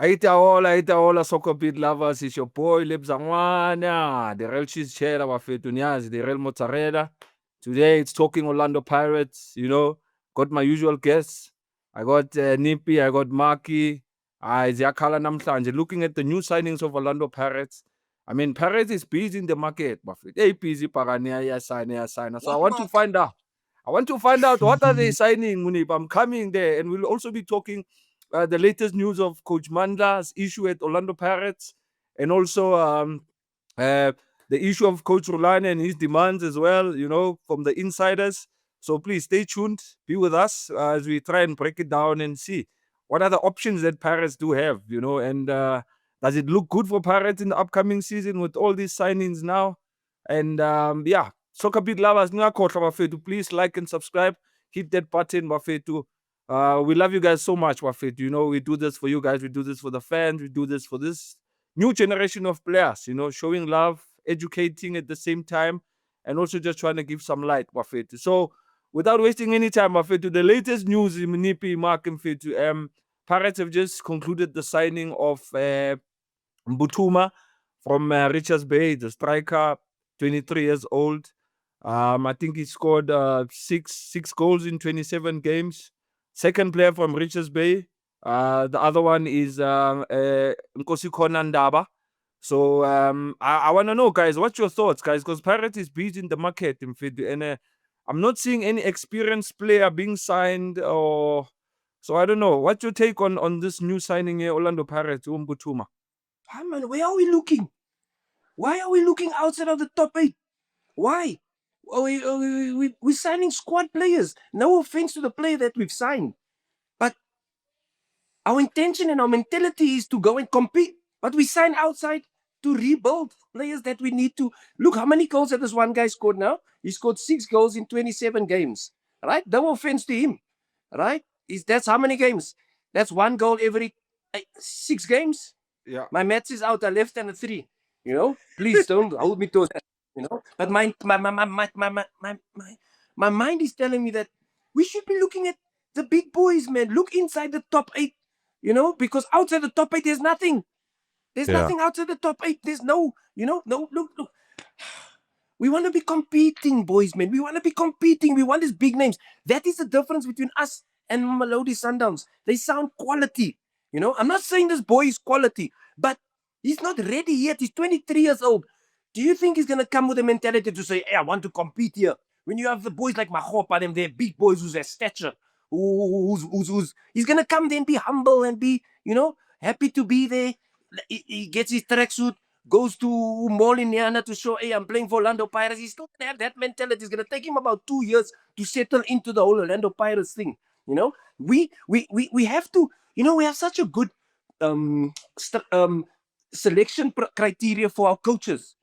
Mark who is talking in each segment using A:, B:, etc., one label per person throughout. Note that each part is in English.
A: Aita all SoccerBeat lovers. It's your boy Lebzangwana, the real cheese cheddar wafetunyazi, the real mozzarella. Today it's talking Orlando Pirates. Got my usual guests. I got Nippy, I got Maki, Ziakala Namhlanje. Looking at the new signings of Orlando Pirates. I mean, Pirates is busy in the market, Buffett. Hey, busy Parania, yeah, sign. So I want to find out. What are they signing, Moeneeb. I'm coming there, and we'll also be talking the latest news of Coach Mandla's issue at Orlando Pirates, and also the issue of Coach Rulani and his demands as well, from the insiders. So please stay tuned, be with us as we try and break it down and see what are the options that Pirates do have, and does it look good for Pirates in the upcoming season with all these signings now? And yeah, SoccerBeat lovers, please like and subscribe, hit that button, Bafetu. We love you guys so much, Wafit. We do this for you guys. We do this for the fans. We do this for this new generation of players, showing love, educating at the same time, and also just trying to give some light, Wafit. So, without wasting any time, Wafit, the latest news in Mnipi, Mark and Fit, Pirates have just concluded the signing of Mbuthuma from Richards Bay, the striker, 23 years old. I think he scored six goals in 27 games. Second player from Richards Bay. The other one is Nkosi Ndaba. So I want to know, guys, what's your thoughts, guys? Because Pirates is busy in the market, in fact, and I'm not seeing any experienced player being signed. Or so I don't know. What's your take on this new signing here, Orlando Pirates, Mbuthuma?
B: Man, where are we looking? Why are we looking outside of the top 8? Why? We're signing squad players. No offense to the player that we've signed. But our intention and our mentality is to go and compete. But we sign outside to rebuild players that we need to. Look, how many goals has this one guy scored now? He scored 6 goals in 27 games. Right? No offense to him. Right? That's how many games? That's 1 goal every 6 games.
A: Yeah.
B: My maths is out. I left and a 3. Please don't hold me to that. But my mind is telling me that we should be looking at the big boys, man. Look inside the top 8. Because outside the top 8, there's nothing. There's nothing outside the top 8. There's no. Look. We want to be competing, boys, man. We want to be competing. We want these big names. That is the difference between us and Mamelodi Sundowns. They sound quality. I'm not saying this boy is quality, but he's not ready yet. He's 23 years old. Do you think he's going to come with a mentality to say, hey, I want to compete here? When you have the boys like Mahopa, them, they're big boys who's their stature. He's going to come there and be humble and be, happy to be there. He gets his tracksuit, goes to Monyane to show, hey, I'm playing for Orlando Pirates. He's still going to have that mentality. It's going to take him about 2 years to settle into the whole Orlando Pirates thing. We have to, we have such a good selection criteria for our coaches.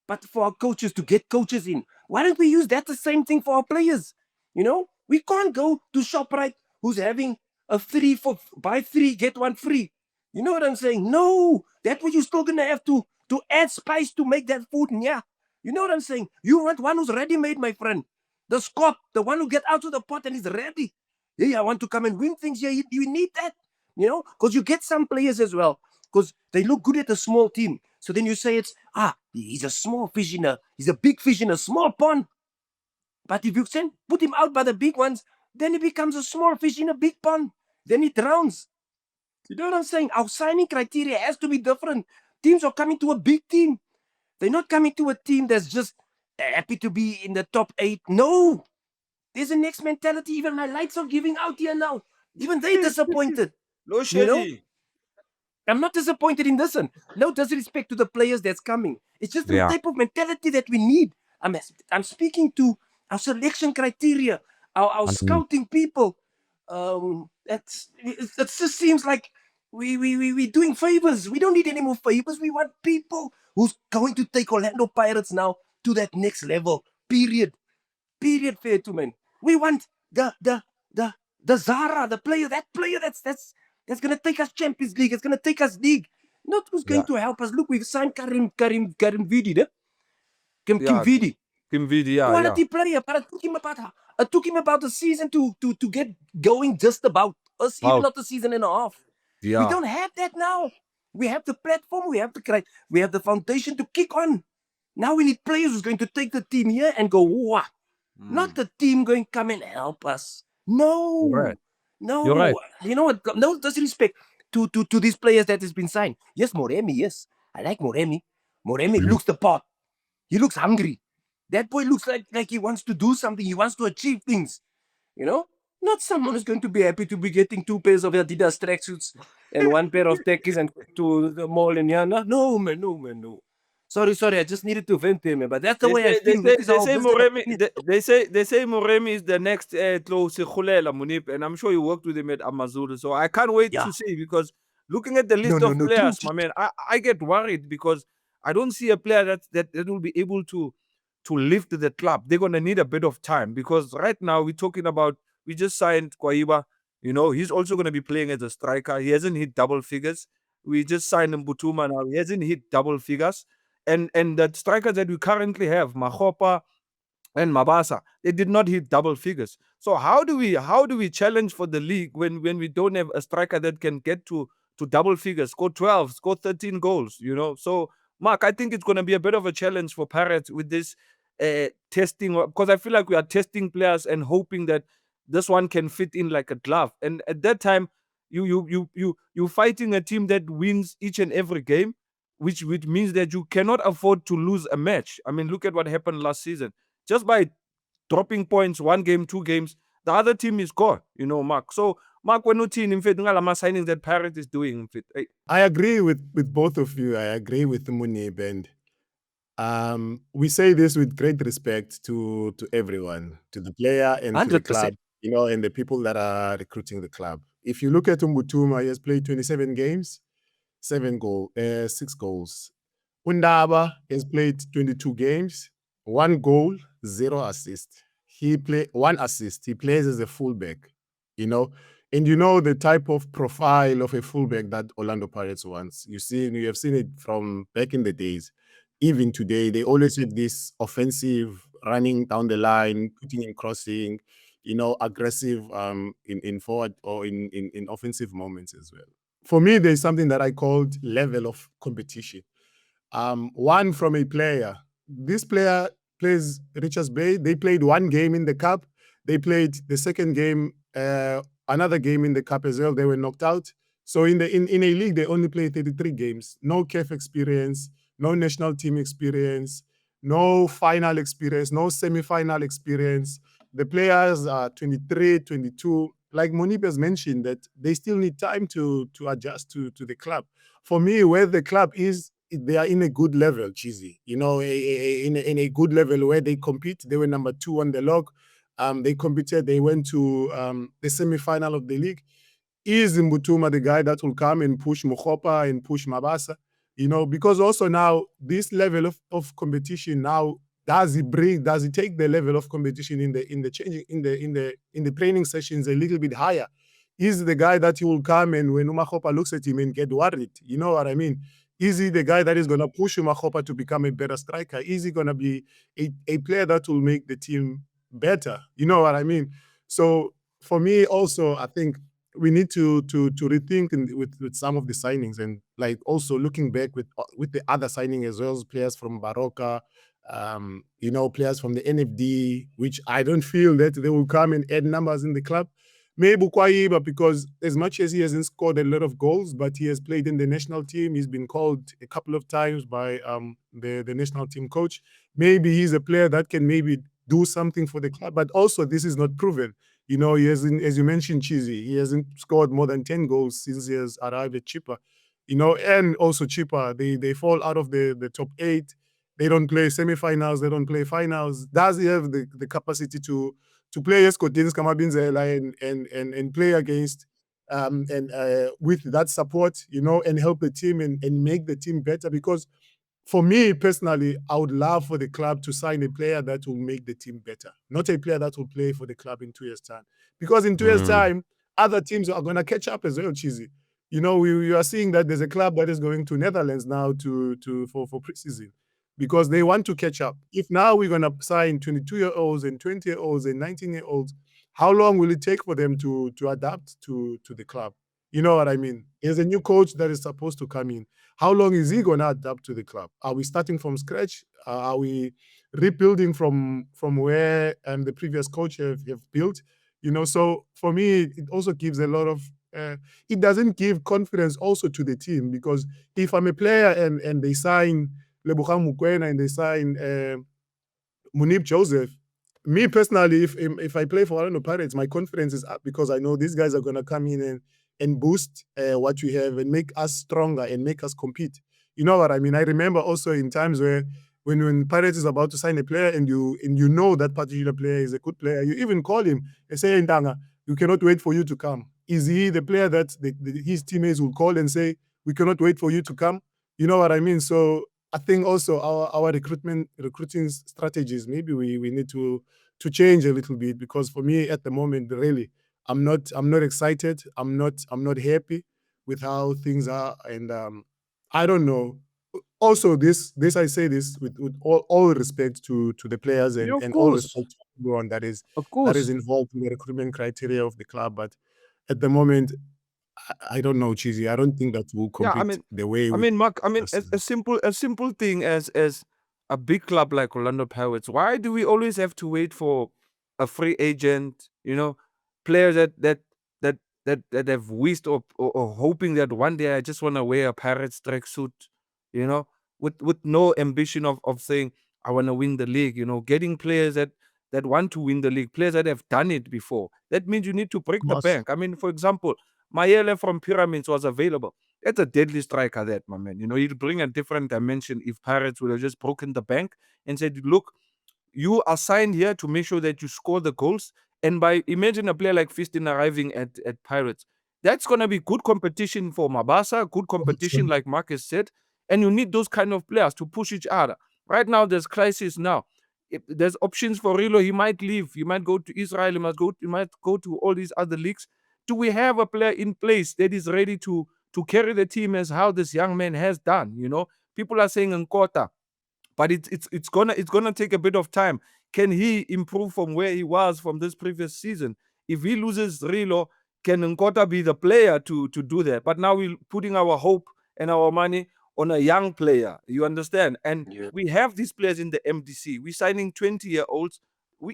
B: But for our coaches to get coaches in, why don't we use that the same thing for our players? We can't go to ShopRite who's having a 3 for buy 3 get 1 free. You know what I'm saying? No, that way you're still gonna have to add spice to make that food. Yeah, you know what I'm saying? You want one who's ready made, my friend. The scop, the one who get out of the pot and is ready. Hey, I want to come and win things. Yeah, you need that. Because you get some players as well. Because they look good at a small team. So then you say he's a small fish he's a big fish in a small pond. But if you put him out by the big ones, then he becomes a small fish in a big pond. Then he drowns. You know what I'm saying? Our signing criteria has to be different. Teams are coming to a big team. They're not coming to a team that's just happy to be in the top 8. No. There's a next mentality. Even my lights are giving out here now. Even they're disappointed.
A: No shady.
B: I'm not disappointed in this one. No disrespect to the players that's coming. It's just the type of mentality that we need. I'm speaking to our selection criteria, our scouting people. It just seems like we're doing favors. We don't need any more favors. We want people who's going to take Orlando Pirates now to that next level. Period, fair to man. We want the Zara, the player, that player that's going to take us Champions League. It's going to take us league. Not who's going to help us. Look, we've signed Karim Vidi, ne? Kim Vidi.
A: Kim Vidi, yeah.
B: Quality player, but it took him about a season to get going just about. Even not a season and a half.
A: Yeah.
B: We don't have that now. We have the platform, we have the foundation to kick on. Now we need players who's going to take the team here and go, wow. Not the team going to come and help us. No.
A: You're right.
B: No.
A: You're right.
B: You know what? No disrespect to these players that has been signed. Yes, Moremi, yes. I like Moremi. Moremi looks the part. He looks hungry. That boy looks like he wants to do something. He wants to achieve things. You know? Not someone who's going to be happy to be getting 2 pairs of Adidas tracksuits and 1 pair of techies and to the mall and yeah. No, man, no. Sorry. I just needed to vent him, man. But that's the way I feel. That is
A: They
B: our
A: say
B: business.
A: Moremi. They say Moremi is the next close Khulela Moeneeb, and I'm sure you worked with him at Amazulu. So I can't wait
B: Yeah.
A: to see, because looking at the list
B: No.
A: of players, my man, I get worried because I don't see a player that will be able to lift the club. They're gonna need a bit of time, because right now we're talking about, we just signed Kwaiba. You know, he's also gonna be playing as a striker. He hasn't hit double figures. We just signed Mbuthuma now. He hasn't hit double figures. And the strikers that we currently have, Mahopa and Mabasa, they did not hit double figures. So how do we challenge for the league when we don't have a striker that can get to double figures, score 12, score 13 goals, you know? So Mark, I think it's going to be a bit of a challenge for Pirates with this testing, because I feel like we are testing players and hoping that this one can fit in like a glove. And at that time, you fighting a team that wins each and every game, which means that you cannot afford to lose a match. I mean, look at what happened last season. Just by dropping points, one game, two games, the other team is gone, you know, Mark. So, Mark, when you in fact, signings that Pirate is doing, in fact,
C: I agree with both of you. I agree with Moeneeb, and we say this with great respect to everyone, to the player and to the
B: 100%.
C: club, and the people that are recruiting the club. If you look at Mbuthuma, he has played 27 games, 6 goals. Undaba has played 22 games, 1 goal, 0 assist. He play 1 assist. He plays as a fullback, you know. And you know the type of profile of a fullback that Orlando Pirates wants. You have seen it from back in the days. Even today, they always have this offensive running down the line, putting in crossing, aggressive in forward or in offensive moments as well. For me, there's something that I called level of competition. One from a player. This player plays Richards Bay. They played 1 game in the cup. They played the second game, another game in the cup as well. They were knocked out. So in a league, they only play 33 games. No CAF experience, no national team experience, no final experience, no semi-final experience. The players are 23, 22. Like Moeneeb has mentioned, that they still need time to adjust to the club. For me, where the club is, they are in a good level, Cheesy. In a good level where they compete. They were number 2 on the log. They competed. They went to the semi-final of the league. Is Mbuthuma the guy that will come and push Mokopa and push Mabasa? Because also now this level of competition now, does he take the level of competition in the changing in the training sessions a little bit higher? Is the guy that he will come and when Umakopa looks at him and get worried? You know what I mean? Is he the guy that is going to push Umakopa to become a better striker? Is he going to be a player that will make the team better? You know what I mean? So for me also, I think we need to rethink with some of the signings, and like also looking back with the other signing as well, as players from Baroka, players from the NFD, which I don't feel that they will come and add numbers in the club. Maybe Kwaiba, because as much as he hasn't scored a lot of goals, but he has played in the national team. He's been called a couple of times by the national team coach. Maybe he's a player that can maybe do something for the club, but also this is not proven. He hasn't, as you mentioned, Cheesy, he hasn't scored more than 10 goals since he has arrived at Chippa. And also Chippa, they fall out of the top 8. They don't play semifinals, they don't play finals. Does he have the capacity to play Escotins Kamabinzela and play against and with that support, and help the team and make the team better? Because for me personally, I would love for the club to sign a player that will make the team better, not a player that will play for the club in 2 years' time. Because in 2 years' time, other teams are going to catch up as well, Cheesy. We are seeing that there's a club that is going to Netherlands now for preseason because they want to catch up. If now we're going to sign 22-year-olds and 20-year-olds and 19-year-olds, how long will it take for them to adapt to the club? You know what I mean? There's a new coach that is supposed to come in. How long is he gonna adapt to the club? Are we starting from scratch? Are we rebuilding from where the previous coach have built? So for me, it also gives a lot of. It doesn't give confidence also to the team, because if I'm a player and they sign Rulani Mokwena and they sign Moeneeb Joseph, me personally, if I play for Orlando Pirates, my confidence is up because I know these guys are gonna come in and boost what we have and make us stronger and make us compete. You know what I mean? I remember also in times where when Pirates is about to sign a player and you know that particular player is a good player, you even call him and say, Ndanga, we cannot wait for you to come. Is he the player that his teammates will call and say, we cannot wait for you to come? You know what I mean? So I think also our recruiting strategies, maybe we need to change a little bit, because for me at the moment, really, I'm not excited. I'm not happy with how things are, and I don't know. Also, this I say this with all respect to the players
A: Yeah,
C: and
A: of
C: all
A: course.
C: respect to everyone
A: Of
C: that is
A: course.
C: involved in the recruitment criteria of the club. But at the moment, I don't know, Cheesy. I don't think that we'll
A: Yeah,
C: compete the way we
A: Mark,
C: last season.
A: a simple thing as a big club like Orlando Pirates. Why do we always have to wait for a free agent? Players that that have wished or hoping that one day I just want to wear a Pirates tracksuit. You know, with no ambition of saying I want to win the league. Getting players that want to win the league, players that have done it before. That means you need to break the
C: Course.
A: bank. For example, Mayele from Pyramids was available. That's a deadly striker, that, my man. He'd bring a different dimension if Pirates would have just broken the bank and said, look, you are signed here to make sure that you score the goals. And by imagine a player like Fiston arriving at Pirates, that's going to be good competition for Mabasa, good competition, like Marcus said. And you need those kind of players to push each other. Right now, there's crisis now. If there's options for Rilo, he might leave. He might go to Israel. He might go to all these other leagues. Do we have a player in place that is ready to carry the team as how this young man has done? People are saying Nkota, but it's gonna take a bit of time. Can he improve from where he was from this previous season? If he loses Rilo, can Nkota be the player to do that? But now we're putting our hope and our money on a young player. You understand? And
B: Yeah.
A: we have these players in the MDC. We're signing 20-year-olds.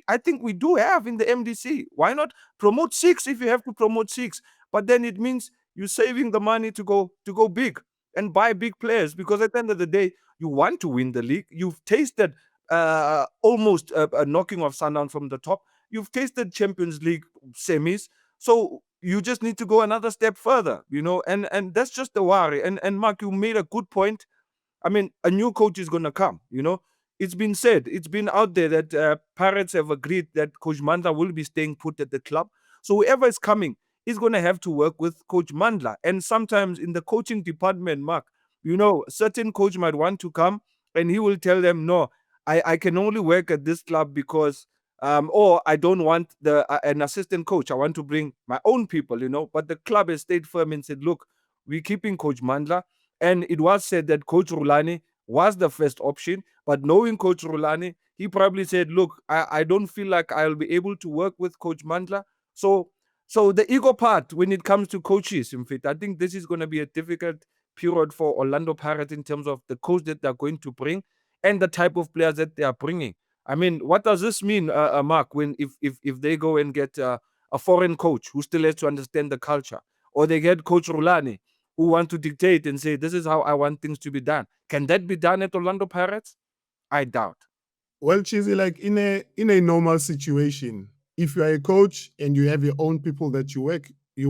A: I think we do have in the MDC. Why not promote six if you have to promote six? But then it means you're saving the money to go big and buy big players, because at the end of the day, you want to win the league. You've tasted almost a knocking of Sundown from the top. You've tasted Champions League semis. So you just need to go another step further. And that's just the worry. And Mark, you made a good point. A new coach is going to come. It's been said, it's been out there that Pirates have agreed that Coach Mandla will be staying put at the club. So whoever is coming is going to have to work with Coach Mandla. And sometimes in the coaching department, Mark, a certain coach might want to come and he will tell them, no, I can only work at this club because, or I don't want an assistant coach. I want to bring my own people. But the club has stayed firm and said, look, we're keeping Coach Mandla. And it was said that Coach Rulani was the first option. But knowing Coach Rulani, he probably said, look, I don't feel like I'll be able to work with Coach Mandla. So the ego part when it comes to coaches, in fact, I think this is going to be a difficult period for Orlando Pirates in terms of the coach that they're going to bring and the type of players that they are bringing. What does this mean, Mark, when if they go and get a foreign coach who still has to understand the culture, or they get Coach Rulani who want to dictate and say, this is how I want things to be done. Can that be done at Orlando Pirates? I doubt.
C: Well, Cheesy, like in a normal situation, if you are a coach and you have your own people that you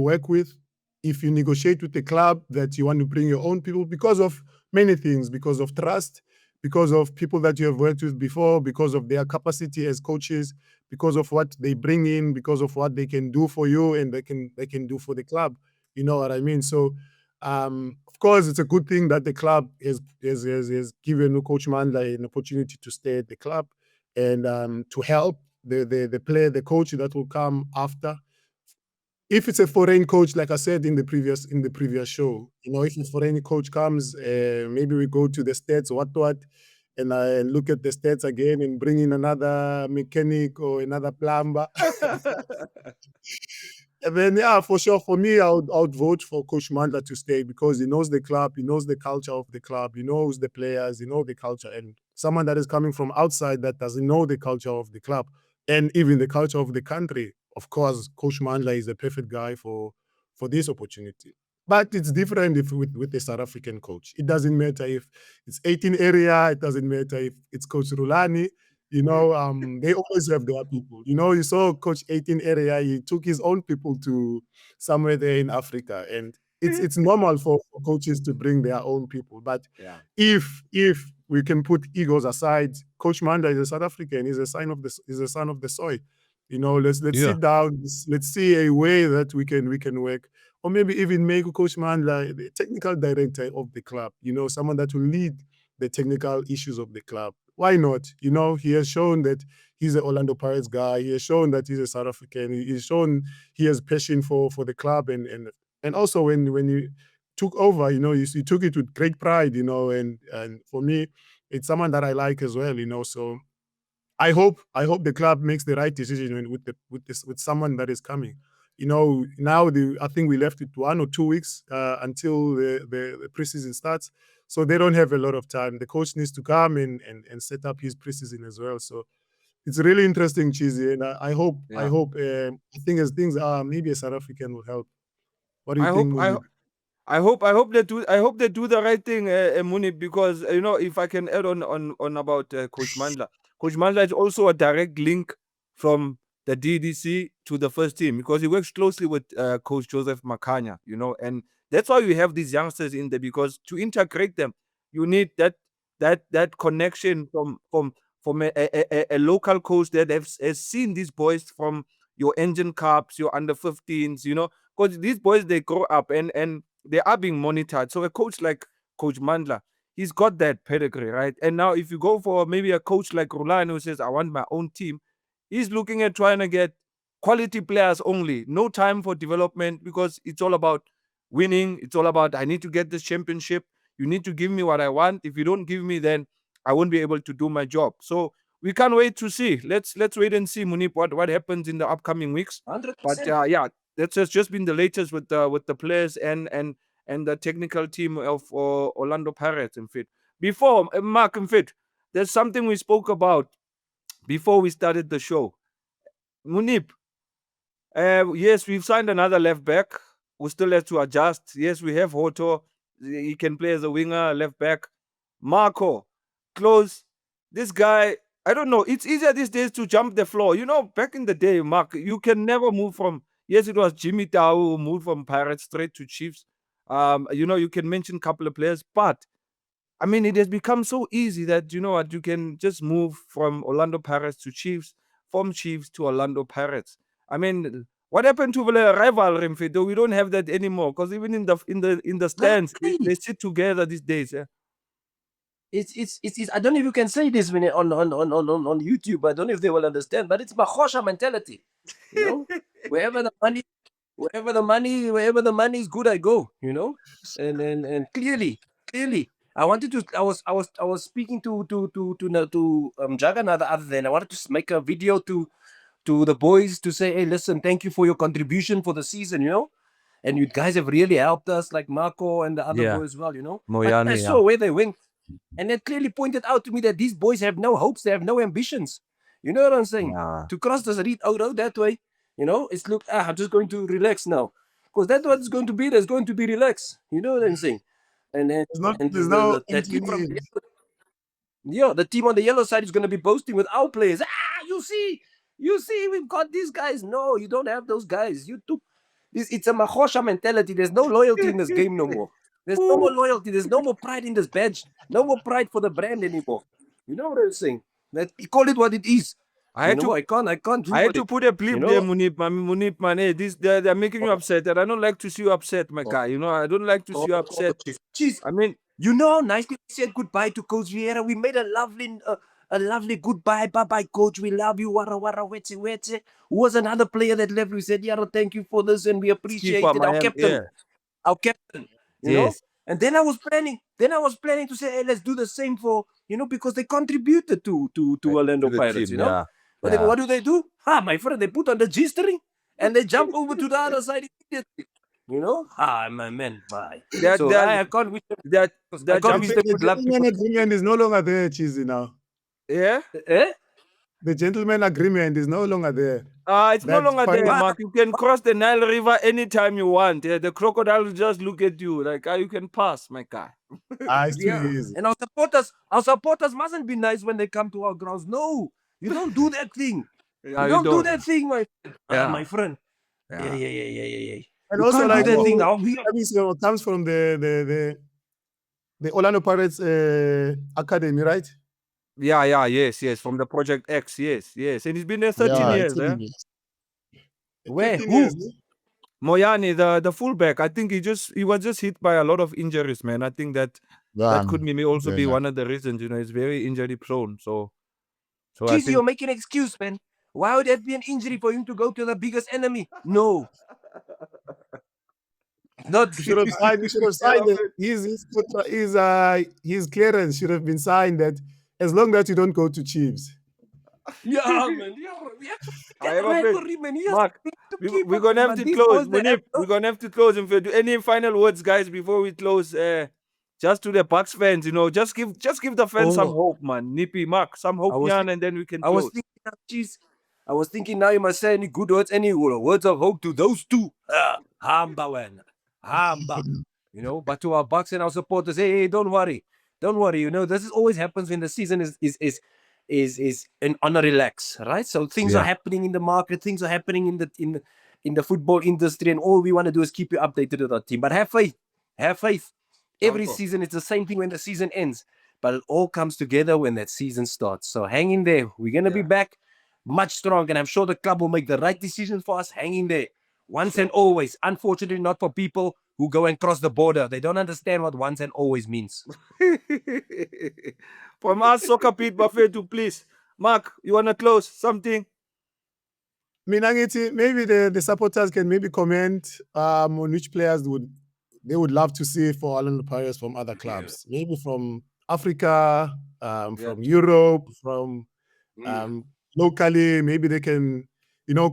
C: work with, if you negotiate with the club that you want to bring your own people because of many things, because of trust, because of people that you have worked with before, because of their capacity as coaches, because of what they bring in, because of what they can do for you and they can do for the club. You know what I mean? So of course, it's a good thing that the club has given Coach Mandla an opportunity to stay at the club and to help the player, the coach that will come after. If it's a foreign coach, like I said in the previous show, if a foreign coach comes, maybe we go to the stats, what, and I look at the stats again and bring in another mechanic or another plumber. And then, yeah, for sure, for me, I would vote for Coach Mandla to stay because he knows the club, he knows the culture of the club, he knows the players, he knows the culture. And someone that is coming from outside that doesn't know the culture of the club and even the culture of the country, of course, Coach Mandla is the perfect guy for this opportunity. But it's different if with the South African coach. It doesn't matter if it's 18 area, it doesn't matter if it's Coach Rulani. They always have their people. You saw Coach 18 area, he took his own people to somewhere there in Africa. And it's normal for coaches to bring their own people. But
A: Yeah.
C: if we can put egos aside, Coach Manda is a South African, he's a son of the soil. Let's
B: Yeah.
C: sit down, let's see a way that we can work. Or maybe even make Coach Mandla the technical director of the club, someone that will lead the technical issues of the club. Why not? He has shown that he's an Orlando Pirates guy. He has shown that he's a South African. He's shown he has passion for the club. And also when you took over, you took it with great pride, and for me, it's someone that I like as well, So I hope the club makes the right decision with someone that is coming. Now I think we left it 1 or 2 weeks until the preseason starts, so they don't have a lot of time. The coach needs to come and set up his preseason as well. So it's really interesting, Cheesy, and I hope
A: Yeah.
C: I think as things are, maybe a South African will help. What do you
A: I
C: think,
A: hope
C: Moeneeb?
A: I hope they do the right thing, Moeneeb, because if I can add on about Coach Mandla. Coach Mandla is also a direct link from the DDC to the first team because he works closely with Coach Joseph Makanya, and that's why we have these youngsters in there because to integrate them, you need that connection from a local coach that has seen these boys from your engine cups, your under 15s, because these boys they grow up and they are being monitored. So a coach like Coach Mandla, he's got that pedigree, right? And now if you go for maybe a coach like Rulani who says, I want my own team, he's looking at trying to get quality players only. No time for development because it's all about winning. It's all about I need to get this championship. You need to give me what I want. If you don't give me, then I won't be able to do my job. So we can't wait to see. Let's wait and see, Moeneeb, what happens in the upcoming weeks. But
B: 100%.
A: yeah, that has just been the latest with the players and the technical team of Orlando Pirates. In fit before Mark, in fit, there's something we spoke about before we started the show. Moeneeb, yes, we've signed another left back. We still have to adjust. Yes, we have Hoto. He can play as a winger, left back. Mako, close. This guy, I don't know. It's easier these days to jump the floor. Back in the day, Mark, you can never move from. Yes, it was Jimmy Tao who moved from Pirates straight to Chiefs. You can mention a couple of players, but I mean, it has become so easy that you know what you can just move from Orlando Pirates to Chiefs, from Chiefs to Orlando Pirates. I mean, what happened to the rivalry? Mfethu? We don't have that anymore because even in the stands, they sit together these days. Yeah?
B: It's I don't know if you can say this when on YouTube. I don't know if they will understand, but it's Mahosha mentality. Wherever the money is good, I go. And clearly, I was speaking to Jagannath the other day, and I wanted to make a video to the boys to say, hey, listen, thank you for your contribution for the season, and you guys have really helped us, like Mako and the other
A: Yeah,
B: boys as well, But I
A: Monyane, yeah.
B: saw where they went, and it clearly pointed out to me that these boys have no hopes, they have no ambitions. You know what I'm saying?
A: Yeah.
B: To cross the street out that way, it's look, I'm just going to relax now. Because that's what it's going to be. There's going to be relax. You know what I'm saying? And then and
C: There's no
B: that team from
C: entry.
B: the team on the yellow side is going to be boasting with our players. You see, we've got these guys. No, you don't have those guys. You took this. It's a Mahosha mentality. There's no loyalty in this game no more. There's no more loyalty. There's no more pride in this badge. No more pride for the brand anymore. You know what I'm saying? Call it what it is.
A: I had to
B: I can't do
A: I had
B: it.
A: to put a bleep there, Moeneeb, man. Hey, they're making you upset, and I don't like to see you upset, my guy. I don't like to see you upset.
B: Jeez.
A: I mean,
B: You know how nicely we said goodbye to Coach Vieira. We made a lovely goodbye. Bye bye, Coach. We love you. Wara wara wete wete. Who was another player that left? We said, Yara, thank you for this, and we appreciate
A: keeper,
B: it. Our captain,
A: yeah,
B: our captain.
A: yes.
B: And then I was planning to say, hey, let's do the same for because they contributed to
A: To
B: Orlando
A: the
B: Pirates.
A: team, yeah,
B: But then
A: yeah.
B: what do? My friend, they put on the G string and they jump over to the other side immediately. You know? My man. Bye.
A: That
B: So
A: that
B: I can't wish them,
A: that
B: I can't wish them
C: The
B: good luck.
C: gentleman agreement is no longer there, Cheesy, now.
A: yeah.
B: Eh?
C: The gentleman agreement is no longer there.
A: It's no
C: That
A: longer there,
C: final-
A: Mark. You can cross the Nile River anytime you want. Yeah, the crocodile will just look at you like, you can pass, my guy.
C: It's too easy.
B: And our supporters mustn't be nice when they come to our grounds. No, you don't do that thing.
A: Yeah,
B: You don't do that thing, my
A: Yeah.
B: my friend.
A: Yeah.
B: Yeah.
C: And
B: You
C: also,
B: can't
C: like,
B: do that thing
C: who-
B: now.
C: Thabiso comes from the Orlando Pirates academy, right?
A: Yeah, yes. From the Project X, yes. And he's been there 13 years.
C: it's
A: Yeah?
B: Where?
C: 15
B: Who?
C: years.
A: Moyane, the fullback, I think he was just hit by a lot of injuries, man. I think that could maybe also be one of the reasons. He's very injury prone. So I
B: Jeez,
A: think
B: you're making an excuse, man. Why would that be an injury for him to go to the biggest enemy? No. Not
C: He should have signed. He should have signed it. His clearance should have been signed that as long as you don't go to Chiefs.
B: Yeah, man. Yeah.
A: I
B: That
A: have a
B: referee, man. He has
A: Mark,
B: to keep
A: we're
B: up,
A: gonna have
B: man.
A: to
B: These
A: close.
B: boys, they
A: Moeneeb,
B: have
A: we're gonna have to close. If you do any final words, guys, before we close, just to the Bucks fans, just give the fans some hope, man. Nippy, Mark, some hope, and then we can
B: I was
A: close.
B: thinking, jeez. I was thinking now you must say any good words, any words of hope to those two. Hamba, man. Hamba. But to our Bucks and our supporters, hey, don't worry. This is always happens when the season is on a relax, right? So things are happening in the market, things are happening in the football industry, and all we want to do is keep you updated with our team. But have faith. Every season it's the same thing when the season ends, but it all comes together when that season starts. So hang in there. We're gonna be back much stronger, and I'm sure the club will make the right decisions for us. Hang in there. Once and always. Unfortunately, not for people who go and cross the border. They don't understand what once and always means.
A: From us, SoccerBeat Bafetu, please. Mark, you wanna close something?
C: Minangiti, maybe the supporters can maybe comment on which players they would love to see for Orlando Pirates from other clubs. Maybe from Africa, from Europe, from locally. Maybe they can,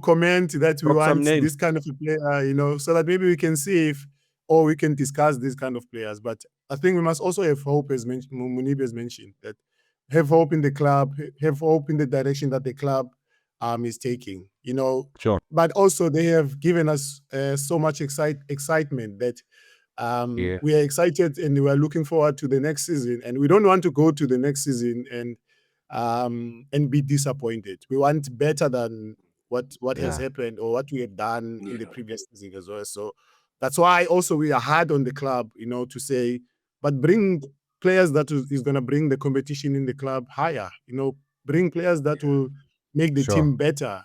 C: comment that we
A: Drop some
C: want
A: names.
C: this kind of a player, so that maybe we can see or we can discuss these kind of players. But I think we must also have hope, as Moeneeb has mentioned, that have hope in the club, have hope in the direction that the club is taking,
A: Sure.
C: But also they have given us so much excitement that we are excited and we are looking forward to the next season. And we don't want to go to the next season and be disappointed. We want better than what has happened or what we have done in the previous season as well. So that's why also we are hard on the club, to say, but bring players that is going to bring the competition in the club higher, bring players that will make the team better,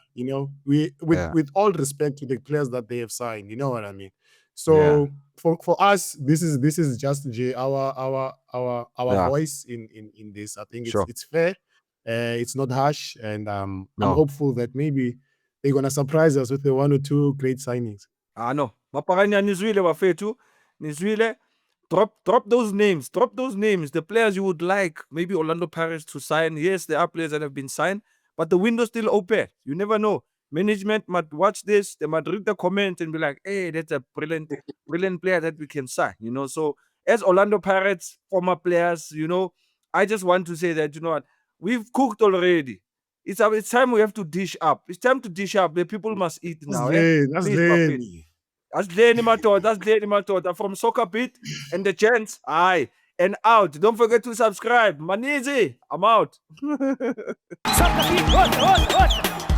C: with all respect to the players that they have signed, you know what I mean? So for us, this is just our voice in this. I think it's fair, it's not harsh, and I'm hopeful that maybe they're gonna surprise us with the 1 or 2 great signings.
A: No. Mapakanya nizwile Bafetu. Nizwile. Drop those names. The players you would like maybe Orlando Pirates to sign. Yes, there are players that have been signed, but the window's still open. You never know. Management might watch this, they might read the comment and be like, hey, that's a brilliant player that we can sign. So as Orlando Pirates, former players, I just want to say that, what, we've cooked already. It's time we have to dish up. It's time to dish up. The people must eat now.
C: That's
A: Please, That's Lenny Matoda from SoccerBeat and the gents. Aye. And out. Don't forget to subscribe. Manizi, I'm out.
D: SoccerBeat, what?